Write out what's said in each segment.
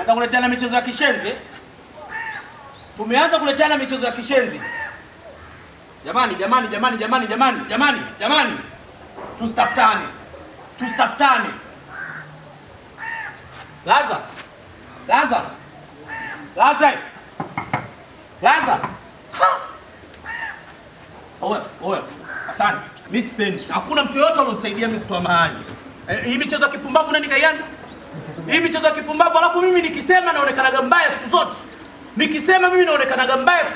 Tumeanza kuleteana michezo ya kishenzi. Tumeanza kuleteana michezo ya kishenzi. Jamani. Tusitafutane. Laza. Oya. Asante. Mimi sipendi. Hakuna mtu yote ananisaidia mimi kutoa mahali. Hii michezo ya kipumbavu nani kaianza? Hii michezo ya kipumbavu alafu mimi nikisema naonekanaga mbaya siku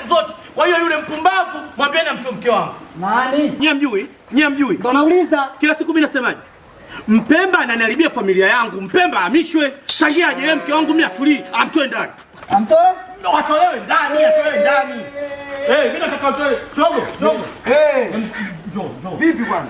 zote. Kwa hiyo yule mpumbavu mwambieni amtoe mke wangu. Nani? Nyie mjui. Ndio nauliza. Kila siku mimi nasemaje? Mpemba ananiharibia familia yangu. Mpemba amishwe. Changia aje mke wangu mimi atulii, amtoe ndani. Amtoe? Atolewe ndani. Mimi nataka atoe. Chogo. Njoo. Vipi bwana?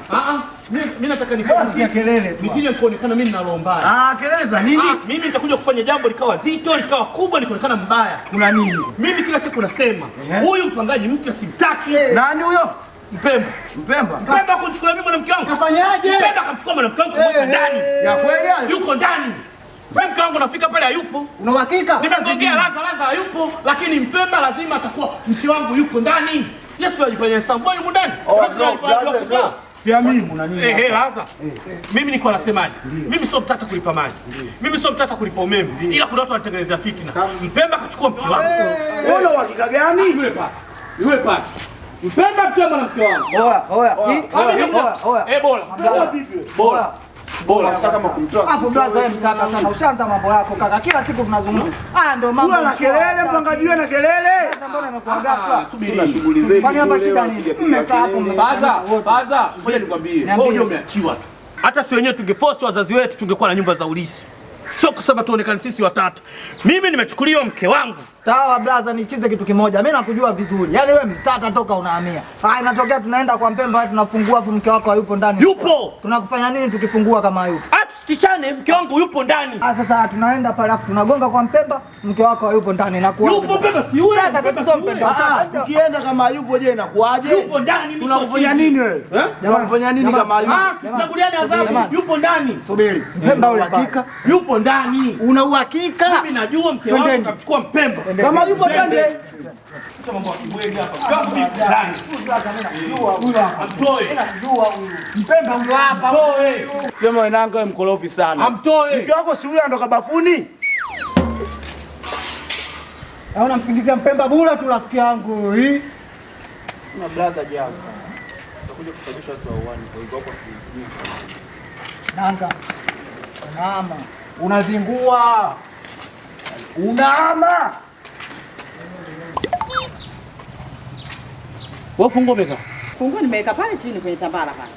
Mimi nataka nifanye kelele tu. Nisije kuonekana mimi nina roho mbaya. Kelele za nini? Mimi nitakuja kufanya jambo likawa zito, likawa kubwa, nikaonekana mbaya. Kuna nini? Mimi kila siku nasema, huyu mpangaji mpya simtaki. Nani huyo? Mpemba kuchukua mimi mwanamke wangu. Kafanyaje? Mpemba kamchukua mwanamke wangu yuko ndani. Ya kweli hayo? Yuko ndani. Mke wangu nafika pale hayupo. Una uhakika? Nimemgongea Laza hayupo, lakini Mpemba lazima atakuwa mke wangu yuko ndani. Yesu alifanya hesabu yuko ndani. Siamini una nini? Laza. Mimi niko nasemaje? Mimi sio mtata kulipa maji. Mimi sio mtata kulipa umeme. Ila kuna watu wanatengeneza fitina. Mpemba akachukua mke wangu. Una uhakika gani? Yule pale. Mpemba mtu mwanamke wangu. Oya. Bora. Sasa kama kumtoa. Hapo brother wewe mkaka sana. Ushaanza mambo yako kaka. Kila siku tunazungumza. Haya ndio mambo. Una kelele mpangaji wewe na kelele. Sasa mbona imekuwa ghafla? Subiri na shughuli zetu. Kwani hapa shida nini? Mmekaa hapo Baza. Ngoja nikwambie. Wewe umeachiwa tu. Hata si wenyewe tungeforce wazazi wetu tungekuwa na nyumba za ulisi. Sio kusema tuonekane sisi watatu. Mimi nimechukuliwa mke wangu. Sawa brother, nisikize kitu kimoja. Mimi nakujua vizuri. Yaani wewe mtata toka unahamia. Inatokea tunaenda kwa Mpemba tunafungua afu mke wako hayupo ndani. Yupo. Tunakufanya nini tukifungua kama hayupo? Tusikichane, mke wangu yupo ndani. Sasa tunaenda pale afu tunagonga kwa Mpemba, mke wako hayupo ndani na kuaje? Yupo Mpemba si yule. Sasa tatizo Mpemba. Ukienda kama hayupo je inakuaje? Yupo ndani. Tunakufanya nini wewe? Tunakufanya nini kama hayupo? Tunakuliana adhabu. Yupo ndani. Subiri. Mpemba ule hakika. Yupo ndani. Una uhakika? Mimi najua mke wangu kamchukua Mpemba. Kama yupo twende. Kama mambo ya kibwege hapa. Kama mimi ndani. Najua huyu hapa. Amtoe. Najua huyu. Mpemba huyu hapa. Amtoe. Sema wenangu wewe mkorofi sana. Amtoe. Mke wako si huyo anatoka bafuni? Naona msingizia Mpemba bure tu rafiki yangu hii. Una brother jao sana. Utakuja kusababisha watu wauane kwa hivyo hapo. Nanga. Unaama. Unazingua. Unaama. Wewe funguo meza. Funguo nimeweka pale chini kwenye tambara pale.